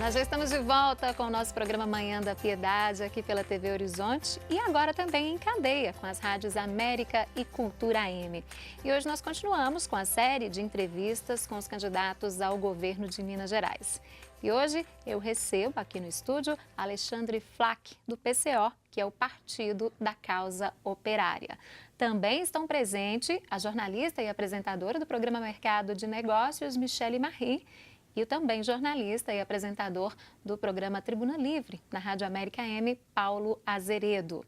Nós já estamos de volta com o nosso programa Manhã da Piedade, aqui pela TV Horizonte e agora também em cadeia com as rádios América e Cultura AM. E hoje nós continuamos com a série de entrevistas com os candidatos ao governo de Minas Gerais. E hoje eu recebo aqui no estúdio Alexandre Flach, do PCO, que é o Partido da Causa Operária. Também estão presentes a jornalista e apresentadora do programa Mercado de Negócios, Michele Marie, e o também jornalista e apresentador do programa Tribuna Livre, na Rádio América AM, Paulo Azeredo.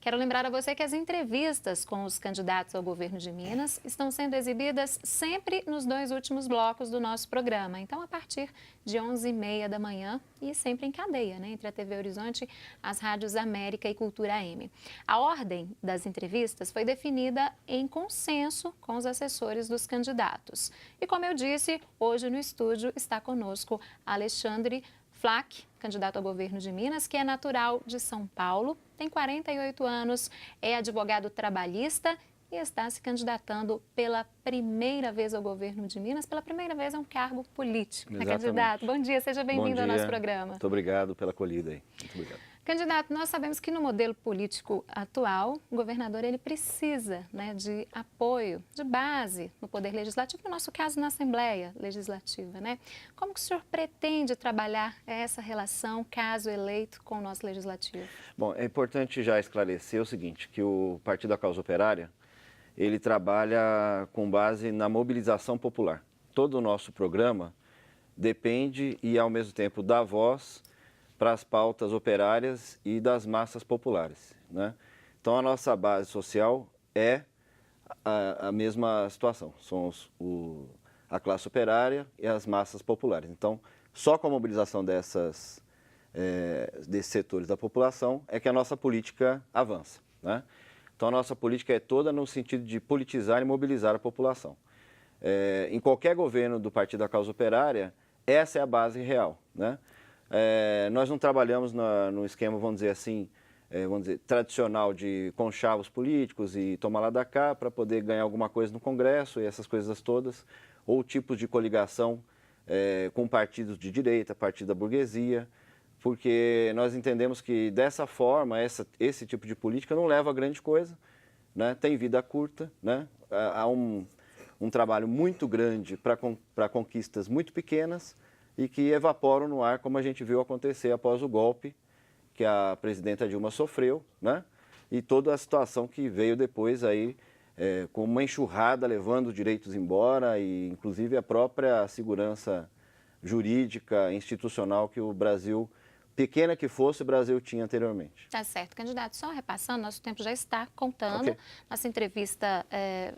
Quero lembrar a você que as entrevistas com os candidatos ao governo de Minas estão sendo exibidas sempre nos 2 últimos blocos do nosso programa. Então, a partir de 11h30 da manhã e sempre em cadeia, né, entre a TV Horizonte, as rádios América e Cultura AM. A ordem das entrevistas foi definida em consenso com os assessores dos candidatos. E como eu disse, hoje no estúdio está conosco Alexandre Flach, candidato ao governo de Minas, que é natural de São Paulo, tem 48 anos, é advogado trabalhista e está se candidatando pela primeira vez ao governo de Minas, pela primeira vez a um cargo político. Né, candidato? Bom dia, seja bem-vindo ao nosso programa. Muito obrigado pela acolhida aí. Muito obrigado. Candidato, nós sabemos que no modelo político atual, o governador ele precisa, né, de apoio, de base no Poder Legislativo, no nosso caso na Assembleia Legislativa, né? Como que o senhor pretende trabalhar essa relação, caso eleito, com o nosso Legislativo? Bom, é importante já esclarecer o seguinte, que o Partido da Causa Operária, ele trabalha com base na mobilização popular. Todo o nosso programa depende e, ao mesmo tempo, dá voz para as pautas operárias e das massas populares, né? Então, a nossa base social é a mesma situação, são a classe operária e as massas populares. Então, só com a mobilização desses setores da população é que a nossa política avança, né? Então, a nossa política é toda no sentido de politizar e mobilizar a população. Em qualquer governo do Partido da Causa Operária, essa é a base real, né? Nós não trabalhamos no esquema, vamos dizer, tradicional de conchavos políticos e tomar lá da cá para poder ganhar alguma coisa no Congresso e essas coisas todas, ou tipos de coligação com partidos de direita, partido da burguesia, porque nós entendemos que dessa forma, esse tipo de política não leva a grande coisa, né? Tem vida curta, né? Há um trabalho muito grande para conquistas muito pequenas, e que evaporam no ar, como a gente viu acontecer após o golpe que a presidenta Dilma sofreu, né? E toda a situação que veio depois aí, com uma enxurrada levando direitos embora e, inclusive, a própria segurança jurídica, institucional que o Brasil, pequena que fosse, o Brasil tinha anteriormente. Tá certo. Candidato, só repassando, nosso tempo já está contando. Okay. Nossa entrevista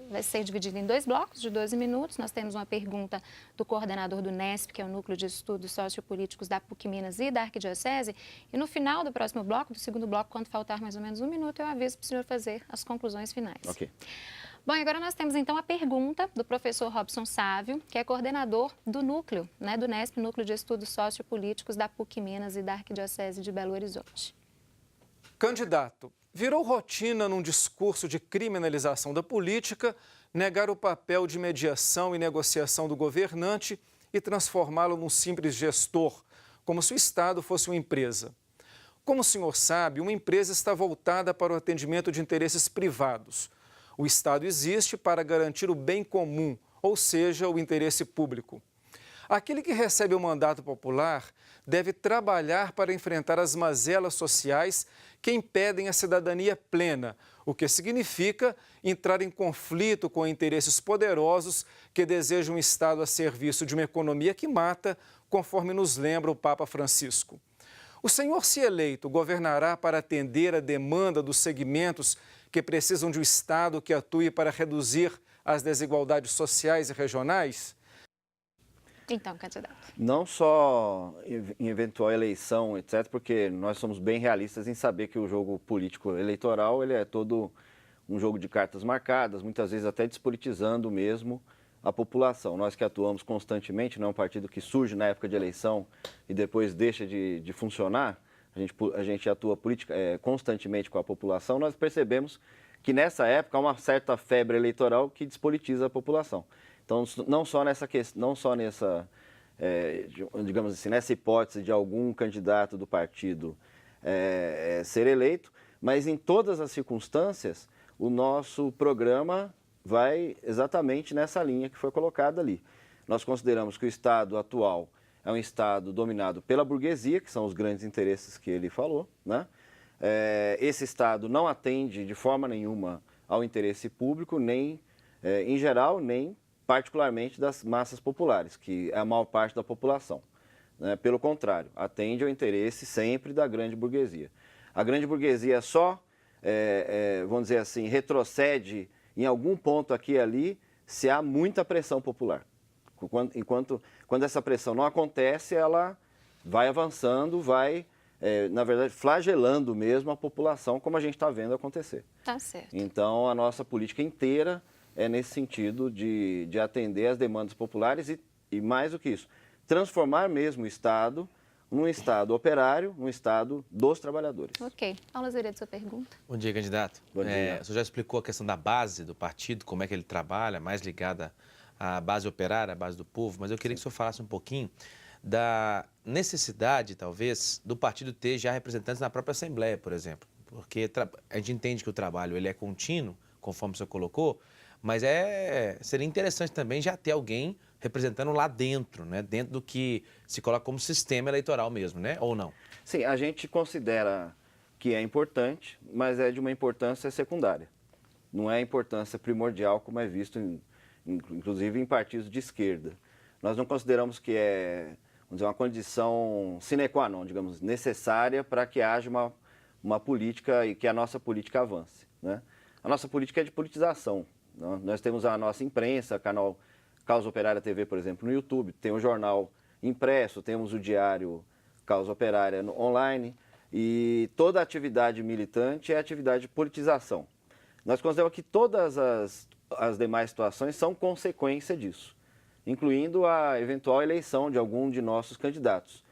vai ser dividida em 2 blocos de 12 minutos. Nós temos uma pergunta do coordenador do NESP, que é o Núcleo de Estudos Sociopolíticos da PUC Minas e da Arquidiocese. E no final do próximo bloco, do segundo bloco, quando faltar mais ou menos 1 minuto, eu aviso para o senhor fazer as conclusões finais. Ok. Bom, agora nós temos então a pergunta do professor Robson Sávio, que é coordenador do núcleo, né, do NESP, Núcleo de Estudos Sociopolíticos da PUC Minas e da Arquidiocese de Belo Horizonte. Candidato, virou rotina num discurso de criminalização da política negar o papel de mediação e negociação do governante e transformá-lo num simples gestor, como se o Estado fosse uma empresa. Como o senhor sabe, uma empresa está voltada para o atendimento de interesses privados. O Estado existe para garantir o bem comum, ou seja, o interesse público. Aquele que recebe o mandato popular deve trabalhar para enfrentar as mazelas sociais que impedem a cidadania plena, o que significa entrar em conflito com interesses poderosos que desejam um Estado a serviço de uma economia que mata, conforme nos lembra o Papa Francisco. O senhor, se eleito, governará para atender a demanda dos segmentos que precisam de um Estado que atue para reduzir as desigualdades sociais e regionais? Então, candidato. Não só em eventual eleição, etc., porque nós somos bem realistas em saber que o jogo político eleitoral ele é todo um jogo de cartas marcadas, muitas vezes até despolitizando mesmo a população. Nós que atuamos constantemente, não é um partido que surge na época de eleição e depois deixa de funcionar, a gente atua constantemente com a população, nós percebemos que nessa época há uma certa febre eleitoral que despolitiza a população. Então, não só nessa digamos assim, nessa hipótese de algum candidato do partido ser eleito, mas em todas as circunstâncias, o nosso programa vai exatamente nessa linha que foi colocada ali. Nós consideramos que o Estado atual é um Estado dominado pela burguesia, que são os grandes interesses que ele falou, né? Esse Estado não atende de forma nenhuma ao interesse público, nem em geral, nem particularmente das massas populares, que é a maior parte da população, né? Pelo contrário, atende ao interesse sempre da grande burguesia. A grande burguesia só, vamos dizer assim, retrocede em algum ponto aqui e ali se há muita pressão popular. Quando essa pressão não acontece, ela vai avançando, vai, na verdade, flagelando mesmo a população, como a gente está vendo acontecer. Tá certo. Então, a nossa política inteira é nesse sentido de atender às demandas populares e mais do que isso, transformar mesmo o Estado num Estado operário, num Estado dos trabalhadores. Ok. Paulo Azeredo, sua pergunta. Bom dia, candidato. Bom dia. O senhor já explicou a questão da base do partido, como é que ele trabalha, mais ligada à base operária, à base do povo, mas eu queria que o senhor falasse um pouquinho da necessidade, talvez, do partido ter já representantes na própria Assembleia, por exemplo. Porque a gente entende que o trabalho ele é contínuo, conforme o senhor colocou, mas seria interessante também já ter alguém representando lá dentro, né? Dentro do que se coloca como sistema eleitoral mesmo, né? Ou não? Sim, a gente considera que é importante, mas é de uma importância secundária. Não é a importância primordial como é visto, inclusive em partidos de esquerda. Nós não consideramos que vamos dizer, uma condição sine qua non, digamos, necessária para que haja uma política e que a nossa política avance, né? A nossa política é de politização. Nós temos a nossa imprensa, canal Causa Operária TV, por exemplo, no YouTube, tem o jornal impresso, temos o diário Causa Operária online e toda atividade militante é atividade de politização. Nós consideramos que todas as demais situações são consequência disso, incluindo a eventual eleição de algum de nossos candidatos.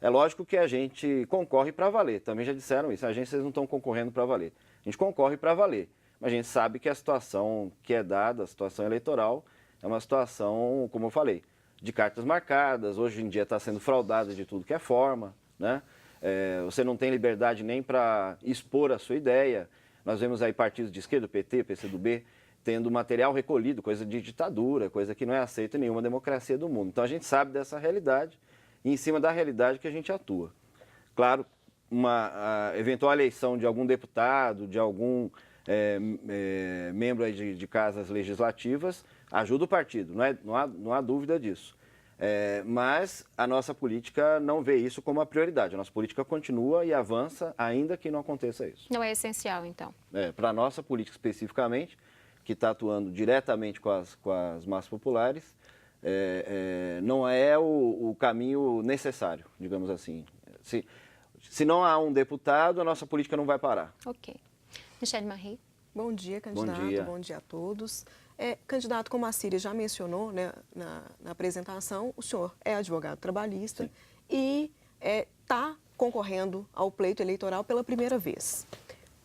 É lógico que a gente concorre para valer, também já disseram isso, vocês não estão concorrendo para valer. A gente concorre para valer, mas a gente sabe que a situação que é dada, a situação eleitoral, é uma situação, como eu falei, de cartas marcadas, hoje em dia está sendo fraudada de tudo que é forma, né? Você não tem liberdade nem para expor a sua ideia. Nós vemos aí partidos de esquerda, PT, PCdoB, tendo material recolhido, coisa de ditadura, coisa que não é aceita em nenhuma democracia do mundo. Então a gente sabe dessa realidade e em cima da realidade que a gente atua. Claro, a eventual eleição de algum deputado, de algum membro aí de casas legislativas, ajuda o partido, não há dúvida disso. Mas a nossa política não vê isso como a prioridade. A nossa política continua e avança, ainda que não aconteça isso. Não é essencial, então? Para a nossa política especificamente, que está atuando diretamente com as massas populares, não é o caminho necessário, digamos assim. Se não há um deputado, a nossa política não vai parar. Ok. Michelle Marie. Bom dia, candidato. Bom dia A todos. Candidato, como a Síria já mencionou, né, na apresentação, o senhor é advogado trabalhista. Sim. E está concorrendo ao pleito eleitoral pela primeira vez.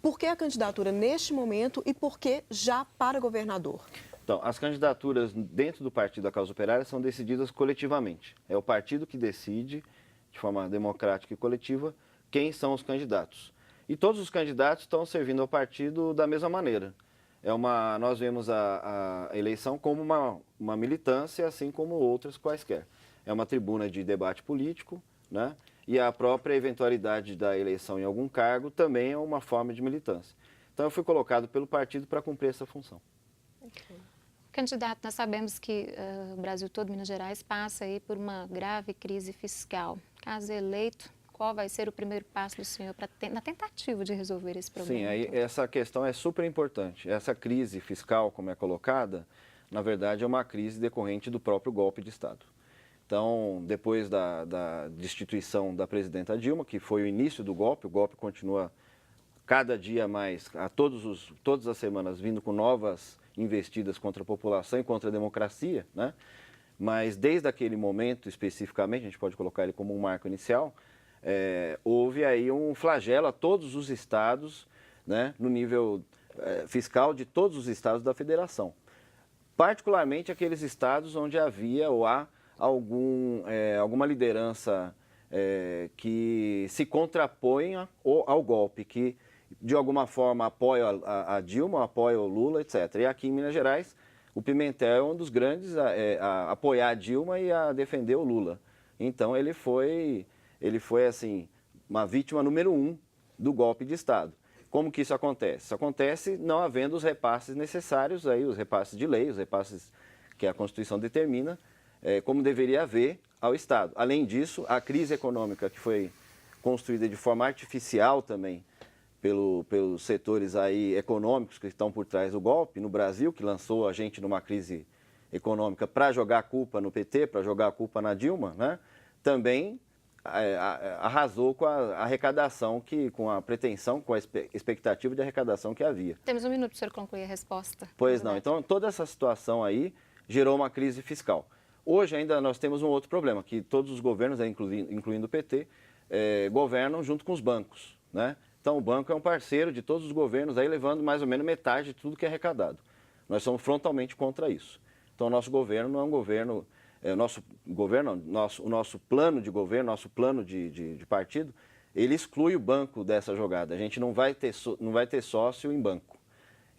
Por que a candidatura neste momento e por que já para governador? Então, as candidaturas dentro do Partido da Causa Operária são decididas coletivamente. É o partido que decide, de forma democrática e coletiva, quem são os candidatos. E todos os candidatos estão servindo ao partido da mesma maneira. Nós vemos a eleição como uma militância, assim como outras quaisquer. É uma tribuna de debate político, né? E a própria eventualidade da eleição em algum cargo também é uma forma de militância. Então, eu fui colocado pelo partido para cumprir essa função. Okay. Candidato, nós sabemos que o Brasil todo, Minas Gerais, passa aí por uma grave crise fiscal. Caso eleito, qual vai ser o primeiro passo do senhor na tentativa de resolver esse problema? Sim, aí essa questão é super importante. Essa crise fiscal, como é colocada, na verdade é uma crise decorrente do próprio golpe de Estado. Então, depois da destituição da presidenta Dilma, que foi o início do golpe, o golpe continua cada dia mais, todas as semanas, vindo com novas investidas contra a população e contra a democracia, né? Mas desde aquele momento especificamente, a gente pode colocar ele como um marco inicial, houve aí um flagelo a todos os estados, né, no nível fiscal de todos os estados da federação. Particularmente aqueles estados onde havia ou há alguma liderança que se contraponha ao golpe, que de alguma forma apoia a Dilma, apoia o Lula, etc. E aqui em Minas Gerais, o Pimentel é um dos grandes a apoiar a Dilma e a defender o Lula. Então ele foi assim, uma vítima número 1 do golpe de Estado. Como que isso acontece? Isso acontece não havendo os repasses necessários, aí, os repasses de lei, os repasses que a Constituição determina, como deveria haver ao Estado. Além disso, a crise econômica que foi construída de forma artificial também pelos setores aí econômicos que estão por trás do golpe no Brasil, que lançou a gente numa crise econômica para jogar a culpa no PT, para jogar a culpa na Dilma, né? Também arrasou com a arrecadação, com a pretensão, com a expectativa de arrecadação que havia. Temos um minuto para o senhor concluir a resposta. Pois não. Então, toda essa situação aí gerou uma crise fiscal. Hoje ainda nós temos um outro problema, que todos os governos, incluindo o PT, governam junto com os bancos, né? Então, o banco é um parceiro de todos os governos, aí levando mais ou menos metade de tudo que é arrecadado. Nós somos frontalmente contra isso. Então, o nosso governo não é um governo... o nosso plano de governo, nosso plano de partido, ele exclui o banco dessa jogada. A gente não vai ter sócio em banco.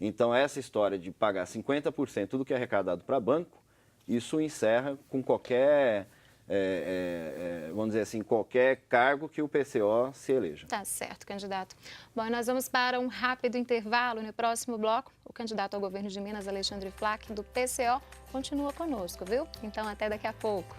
Então, essa história de pagar 50% tudo que é arrecadado para banco, isso encerra com qualquer, vamos dizer assim, qualquer cargo que o PCO se eleja. Tá certo, candidato. Bom, nós vamos para um rápido intervalo. No próximo bloco, o candidato ao governo de Minas, Alexandre Flach, do PCO, continua conosco, viu? Então, até daqui a pouco.